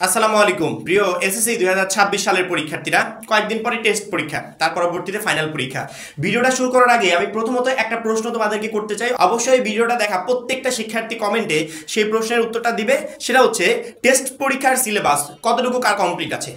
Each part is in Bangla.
আসসালামু আলাইকুম প্রিয় এসএসসি 2026 সালের পরীক্ষার্থীরা, কয়েকদিন পরে টেস্ট পরীক্ষা, তার পরবর্তীতে ফাইনাল পরীক্ষা। ভিডিওটা শুরু করার আগে আমি প্রথমত একটা প্রশ্ন তোমাদেরকে করতে চাই। অবশ্যই ভিডিওটা দেখা প্রত্যেকটা শিক্ষার্থী কমেন্টে সেই প্রশ্নের উত্তরটা দিবে। সেটা হচ্ছে, টেস্ট পরীক্ষার সিলেবাস কতটুকু কার কমপ্লিট আছে?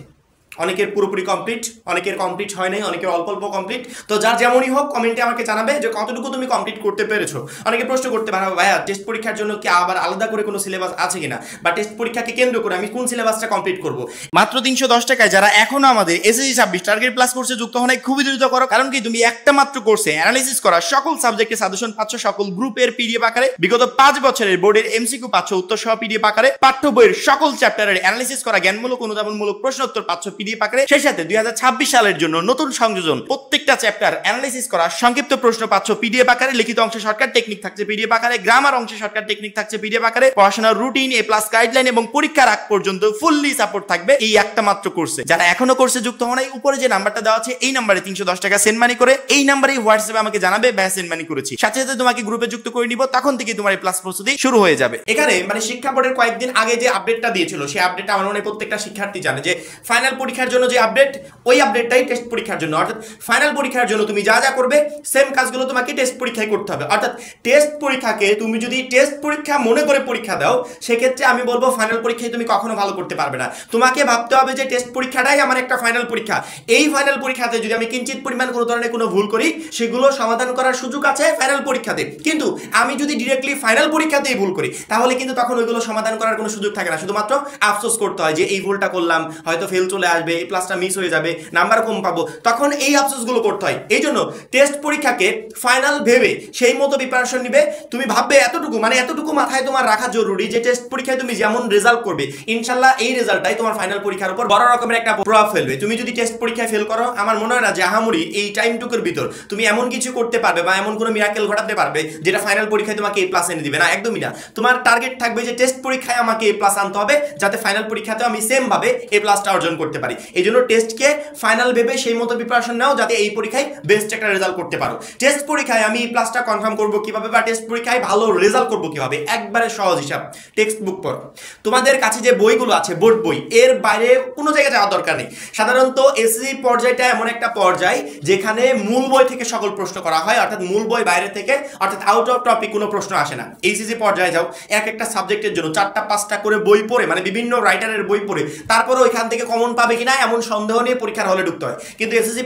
অনেকের পুরোপুরি কমপ্লিট, অনেকের কমপ্লিট হয় নাই, অনেকের অল্প অল্প কমপ্লিট। তো যার যেমনই হোক কমেন্টে আমাকে জানাবে যে কতটুকু তুমি কমপ্লিট করতে পেরেছো। অনেকে প্রশ্ন করতে পারো, ভাইয়া টেস্ট পরীক্ষার জন্য কি আবার আলাদা করে কোনো সিলেবাস আছে কিনা, বা টেস্ট পরীক্ষাকে কেন্দ্র করে আমি কোন সিলেবাসটা কমপ্লিট করব। মাত্র 310 টাকায় যারা এখনো আমাদের এসএসসি 26 টার্গেট প্লাস কোর্সে যুক্ত হন, খুবই দ্রুত করো। কারণ কি, তুমি একটা মাত্র কোর্সে অ্যানালাইসিস করা সকল সাবজেক্টের সাজেশন পাচ্ছ, সকল গ্রুপের পিডিএফ আকারে, বিগত 5 বছরের বোর্ডের এমসিকিউ পাচ্ছ উত্তর সহ পিডিএফ আকারে, পাঠ্য বইয়ের সকল চ্যাপ্টারের অ্যানালাইসিস করা জ্ঞানমূলক অনুধাবনমূলক প্রশ্ন উত্তর পাচ্ছ পিডিএফ আকারে। সেই সাথে 2026 সালের জন্য নতুন সংযোজন, প্রত্যেকটা চ্যাপ্টার অ্যানালাইসিস করা সংক্ষিপ্ত প্রশ্ন পাচ্ছ পিডিএফ আকারে, লিখিত অংশে শর্টকাট টেকনিক থাকছে পিডিএফ আকারে, গ্রামার অংশে শর্টকাট টেকনিক থাকছে পিডিএফ আকারে, পড়াশোনার রুটিন, এ প্লাস গাইডলাইন এবং পরীক্ষার আগ পর্যন্ত ফুললি সাপোর্ট থাকবে এই একটা মাত্র কোর্সে। যারা এখনো কোর্সে যুক্ত হন, উপরে যে নাম্বারটা দেওয়া আছে এই নাম্বারে 310 টাকা সেন্ড মানি করে এই নাম্বারে হোয়াটসঅ্যাপে আমাকে জানাবে ভাই সেন্ড মানি করেছি, সাথে সাথে তোমাকে গ্রুপে যুক্ত করে নিব। তখন থেকে তোমার এই প্লাস প্রস্তুতি শুরু হয়ে যাবে। এখানে শিক্ষা বোর্ডের কয়েকদিন আগে যে আপডেটটা দিয়েছিল, সেই আপডেটটা আমার মনে হয় প্রত্যেকটা শিক্ষার্থী জানে যে ফাইনাল পরীক্ষার জন্য যে আপডেট, ওই আপডেটটাই টেস্ট পরীক্ষার জন্য। অর্থাৎ ফাইনাল পরীক্ষার জন্য তুমি যা যা করবে সেম কাজগুলো তোমাকে টেস্ট পরীক্ষায় করতে হবে। অর্থাৎ টেস্ট পরীক্ষাকে তুমি যদি টেস্ট পরীক্ষা মনে করে পরীক্ষা দাও, সেক্ষেত্রে আমি বলবো ফাইনাল পরীক্ষায় তুমি কখনো ভালো করতে পারবে না। তোমাকে ভাবতে হবে যে টেস্ট পরীক্ষাটাই আমার একটা ফাইনাল পরীক্ষা। এই ফাইনাল পরীক্ষাতে যদি আমি কিঞ্চিত পরিমাণ কোনো ধরনের কোনো ভুল করি, সেগুলো সমাধান করার সুযোগ আছে ফাইনাল পরীক্ষাতে। কিন্তু আমি যদি ডিরেক্টলি ফাইনাল পরীক্ষাতেই ভুল করি, তাহলে কিন্তু তখন ওইগুলো সমাধান করার কোনো সুযোগ থাকে না। শুধুমাত্র আফসোস করতে হয় যে এই ভুলটা করলাম, হয়তো ফেল চলে আসবে, এই প্লাসটা মিস হয়ে যাবে, নাম্বার কম পাবো, তখন এই আফসোসগুলো করতে হয়। এই জন্য টেস্ট পরীক্ষাকে ফাইনাল ভেবে সেই মতো প্রিপারেশন নিবে। তুমি ভাববে এতটুকু মাথায় তোমার রাখা জরুরি যে টেস্ট পরীক্ষায় তুমি যেমন রেজাল্ট করবে, ইনশাল্লাহ এই রেজাল্টটাই তোমার ফাইনাল পরীক্ষার উপর বড় রকমের একটা প্রভাব ফেলবে। তুমি যদি টেস্ট পরীক্ষায় ফেল করো, আমার মনে হয় না যে আহামরি এই টাইমটুকুর ভিতর তুমি এমন কিছু করতে পারবে বা এমন কোনো মিরাকেল ঘটাতে পারবে যেটা ফাইনাল পরীক্ষায় তোমাকে এ প্লাস এনে দিবে। না, একদমই না। তোমার টার্গেট থাকবে যে টেস্ট পরীক্ষায় আমাকে এ প্লাস আনতে হবে, যাতে ফাইনাল পরীক্ষাতে আমি সেম ভাবে এ প্লাসটা অর্জন করতে পারি। এই জন্য টেস্টকে ফাইনাল ভেবে সেই মতো প্রিপারেশন নাও, যাতে এই পরীক্ষায় বেস্ট একটা রেজাল্ট করতে পারো। টেস্ট পরীক্ষায় আমি এই প্লাসটা কনফার্ম করবো কিভাবে, বা টেস্ট পরীক্ষায় ভালো রেজাল্ট করবো কিভাবে, একবারে সহজ হিসাব। টেক্সট বুক পড়ো। তোমাদের কাছে যে বইগুলো আছে বোর্ড বই, এর বাইরে কোনো জায়গায় যাওয়ার দরকার নেই। সাধারণত এসএসসি পর্যায়টা এমন একটা পর্যায় যেখানে মূল বই থেকে সকল প্রশ্ন করা হয়, অর্থাৎ মূল বই বাইরে থেকে, অর্থাৎ আউট অফ টপিক কোনো প্রশ্ন আসে না। এইচএসসি পর্যায়ে যাও, এক একটা সাবজেক্টের জন্য 4টা-5টা করে বই পড়ে, বিভিন্ন রাইটারের বই পড়ে তারপরে ওইখান থেকে কমন পাবে কিনা এমন সন্দেহ নিয়ে পরীক্ষার হলে ঢুকতে হয়। কিন্তু এসএসসি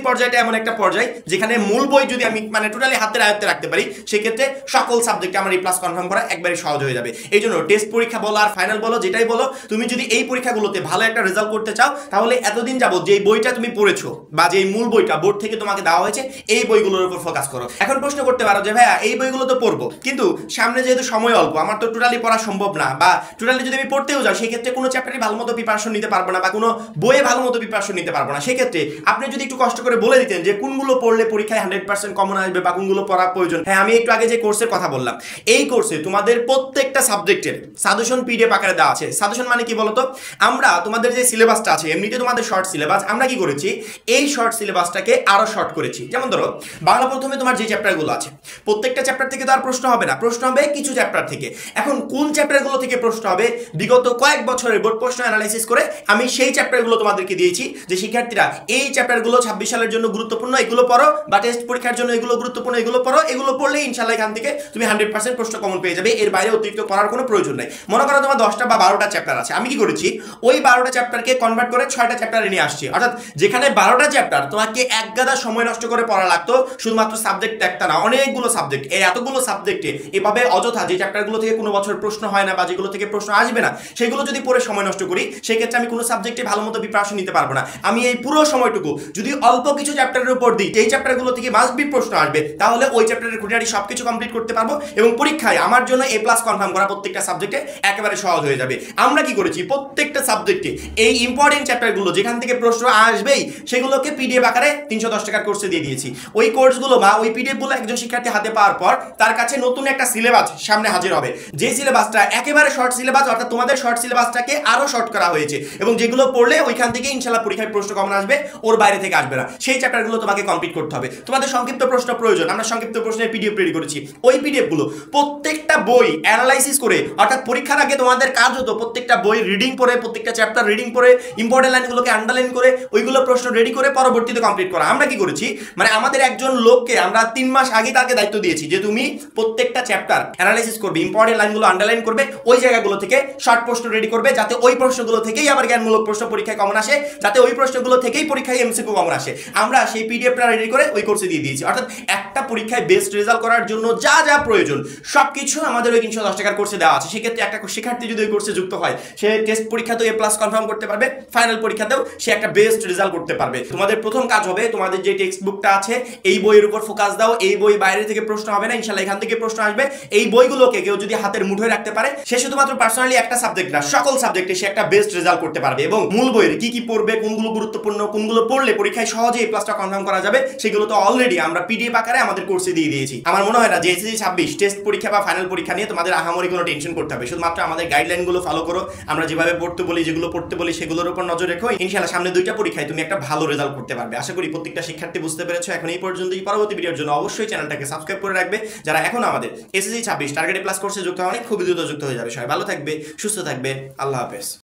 পর্যায়টা এমন একটা পর্যায় যেখানে মূল বই যদি আমি টোটালি হাতের আয়ত্তে রাখতে পারি, সেক্ষেত্রে সকল সাবজেক্টে আমার এই প্লাস কনফার্ম করা একবারে সহজ হয়ে যাবে। এই জন্য টেস্ট পরীক্ষা বলো আর ফাইনাল বলো, যেটাই বলো, তুমি যদি এই পরীক্ষাগুলোতে ভালো একটা রেজাল্ট করতে চাও, তাহলে এতদিন যাবত যে বইটা তুমি পড়েছো বা যে মূল বইটা বোর্ড থেকে তোমাকে দেওয়া হয়েছে, এই বইগুলোর উপর ফোকাস করো। এখন প্রশ্ন করতে পারো যে ভাইয়া এই বইগুলো তো পড়বো, কিন্তু সামনে যেহেতু সময় অল্প, আমার তো টোটালি পড়া সম্ভব না, বা টোটালি যদি আমি পড়তেও যাও, সেক্ষেত্রে কোনো চ্যাপ্টারে ভালো মতো প্রিপারেশন নিতে পারবো না, বা কোনো বইয়ে ভালো মতো প্রিপারেশন নিতে পারবো না। সেক্ষেত্রে আপনি যদি একটু কষ্ট করে বলে দিতেন যে কোনগুলো পড়লে পরীক্ষায় 100% কমন আসবে বা কোনগুলো পড়া প্রয়োজন। হ্যাঁ, আমি একটু আগে যে কোর্সের কথা বললাম, এই কোর্সে তোমাদের প্রত্যেকটা সাবজেক্টের সাজেশন পিডিএফ আকারে দেওয়া আছে। সাজেশন মানে কি বলতো, আমরা তোমাদের যে সিলেবাসটা আছে, এমনিতে তোমাদের শর্ট সিলেবাস, আমরা কি করেছি, এই শর্ট সিলেবাসটাকে আরো শর্ট করেছি। যেমন ধরো বাংলা প্রথমে তোমার যে চ্যাপ্টারগুলো আছে, প্রত্যেকটা চ্যাপ্টার থেকে তো আর প্রশ্ন হবে না, প্রশ্ন হবে কিছু চ্যাপ্টার থেকে। এখন কোন চ্যাপ্টারগুলো থেকে প্রশ্ন হবে, বিগত কয়েক বছরের বোর্ড প্রশ্ন অ্যানালাইসিস করে আমি সেই চ্যাপ্টারগুলো তোমাদেরকে দিয়েছি যে শিক্ষার্থীরা এই চ্যাপ্টারগুলো 26 সালের জন্য গুরুত্বপূর্ণ, এগুলো পড়ো, বা টেস্ট পরীক্ষার জন্য এগুলো গুরুত্বপূর্ণ, এগুলো পড়ো। এগুলো পড়লে ইনশাআল্লাহ এখান থেকে তুমি 100% প্রশ্ন কমন পেয়ে যাবে। এর বাইরে অতিরিক্ত পড়ার কোনো প্রয়োজন নাই। মনে করো তোমার 10টা বা 12টা চ্যাপ্টার আছে, আমি কি করেছি, ওই 12টা চ্যাপ্টারকে কনভার্ট করে 6টা চ্যাপ্টারে নিয়ে আসছি। অর্থাৎ যেখানে 12টা চ্যাপ্টার তোমাকে এক গাদা সময় নষ্ট করে পড়া লাগতো, শুধুমাত্র সাবজেক্ট একটা না, অনেকগুলো সাবজেক্ট, এই এতগুলো সাবজেক্টে এভাবে অযথা যে চ্যাপ্টারগুলো থেকে কোনো বছর প্রশ্ন হয় না বা যেগুলো থেকে প্রশ্ন আসবে না, সেগুলো যদি পড়ে সময় নষ্ট করি, সেক্ষেত্রে আমি কোনো সাবজেক্টে ভালো মতো প্রিপারেশন নিতে পারবো না। আমি এই পুরো সময়টুকু যদি অল্প কিছু চ্যাপ্টারের উপর দিই, এই চ্যাপ্টারগুলো থেকে মাস্ট বি প্রশ্ন আসবে, তাহলে ওই চ্যাপ্টারের খুঁটিনাটি সবকিছু কমপ্লিট করতে পারবো এবং পরীক্ষায় আমার জন্য এ প্লাস কনফার্ম করা প্রত্যেকটা সাবজেক্টে একেবারে সহজ হয়ে যাবে। আমরা কি করেছি, প্রত্যেকটা সাবজেক্টে এই ইম্পর্টেন্ট চ্যাপ্টারগুলো যেখান থেকে প্রশ্ন আসবেই, সেগুলোকে পিডিএফ আকারে 310 টাকার কোর্সে দিয়ে দিয়েছি। ওই কোর্সগুলো বা ওই পিডিএফগুলো একজন শিক্ষার্থী হাতে পাওয়ার পর তার কাছে নতুন একটা সিলেবাস সামনে হাজির হবে, যে সিলেবাসটা একেবারে শর্ট সিলেবাস, অর্থাৎ তোমাদের শর্ট সিলেবাসটাকে আরো শর্ট করা হয়েছে, এবং যেগুলো পড়লে ওইখান থেকে ইনশাআল্লাহ পরীক্ষায় প্রশ্ন কমন আসবে, ওর বাইরে থেকে আসবে না। সেই চ্যাপ্টারগুলো তোমাকে কমপ্লিট করতে হবে। তোমাদের সংক্ষিপ্ত প্রশ্ন প্রয়োজন, আমরা সংক্ষিপ্ত প্রশ্নের পিডিএফ রেডি করেছি। ওই পিডিএফ গুলো প্রত্যেকটা বই অ্যানালাইসিস করে, অর্থাৎ পরীক্ষার আগে তোমাদের কাজ হতো প্রত্যেকটা বই রিডিং করে, প্রত্যেকটা চ্যাপ্টার রিডিং করে, ইম্পর্টেন্ট লাইনগুলোকে আন্ডারলাইন করে ওইগুলো প্রশ্ন রেডি করে পরবর্তীতে কমপ্লিট করা। আমরা কি করেছি, মানে আমাদের একজন লোককে আমরা 3 মাস আগে তাকে দায়িত্ব দিয়েছি যে তুমি প্রত্যেকটা চ্যাপ্টার অ্যানালাইসিস করবে, ইম্পর্টেন্ট লাইনগুলো আন্ডারলাইন করবে, ওই জায়গাগুলো থেকে শর্ট প্রশ্ন রেডি করবে, যাতে ওই প্রশ্নগুলো থেকেই আবার জ্ঞানমূলক প্রশ্ন পরীক্ষায় কমন আসে, যাতে ওই প্রশ্নগুলো থেকেই পরীক্ষায় এমসিকিউ কমন আসে। আমরা সেই পিডিএফটা রেডি করে ওই কোর্সে দিয়ে দিয়েছি। অর্থাৎ একটা পরীক্ষায় বেস্ট রেজাল্ট করার জন্য যা যা প্রয়োজন সবকিছু আমাদের ওই 310 টাকার কোর্সে দেওয়া আছে। সেক্ষেত্রে একটা শিক্ষার্থী যদি ওই কোর্সে যুক্ত হয়, সে টেস্ট পরীক্ষাতেও এ প্লাস কনফার্ম করতে পারবে, ফাইনাল পরীক্ষাতেও সে একটা বেস্ট রেজাল্ট করতে পারবে। তোমাদের প্রথম কাজ হবে, তোমাদের যে টেক্সট বুকটা আছে এই বইয়ের উপর ফোকাস দাও। এই বই বাইরে থেকে প্রশ্ন হবে না, ইনশাআল্লাহ এখান থেকে প্রশ্ন আসবে। এই বইগুলোকে কেউ যদি হাতের মুঠোয় রাখতে পারে, সে শুধুমাত্র পার্সোনালি একটা সাবজেক্ট না, সকল সাবজেক্টে সে একটা বেস্ট রেজাল্ট করতে পারবে। এবং মূল বইয়ের কি কি পড়বে, কোনগুলো গুরুত্বপূর্ণ, কোনগুলো পড়লে পরীক্ষায় সহজে এই প্লাসটা কনফার্ম করা যাবে, সেগুলো তো অলরেডি আমরা পিডিএফ আকারে আমাদের কোর্সে দিয়ে দিয়েছি। আমার মনে হয় না যে এসএসসি 26 টেস্ট পরীক্ষা বা ফাইনাল পরীক্ষা নিয়ে তোমাদের আহামরি কোনো টেনশন করতে হবে। শুধুমাত্র আমাদের গাইডলাইনগুলো ফলো করো, আমরা যেভাবে পড়তে বলি, যেগুলো পড়তে বলি সেগুলোর উপর নজর রেখো। ইনশাআল্লাহ সামনে 2টা পরীক্ষায় তুমি একটা ভালো রেজাল্ট করতে পারবে। আশা করি প্রত্যেকটা শিক্ষার্থী বুঝতে পেরেছো। এখন এই পর্যন্তই। পরবর্তী ভিডিওর জন্য অবশ্যই চ্যানেলটাকে সাবস্ক্রাইব করে রাখবে। যারা এখন আমাদের এসএসসি 26 টার্গেট প্লাস কোর্সে যুক্ত হয়নি, খুব দ্রুত যুক্ত হয়ে যাবে। সবাই ভালো থাকবে, সুস্থ থাকবে। আল্লাহ হাফেজ।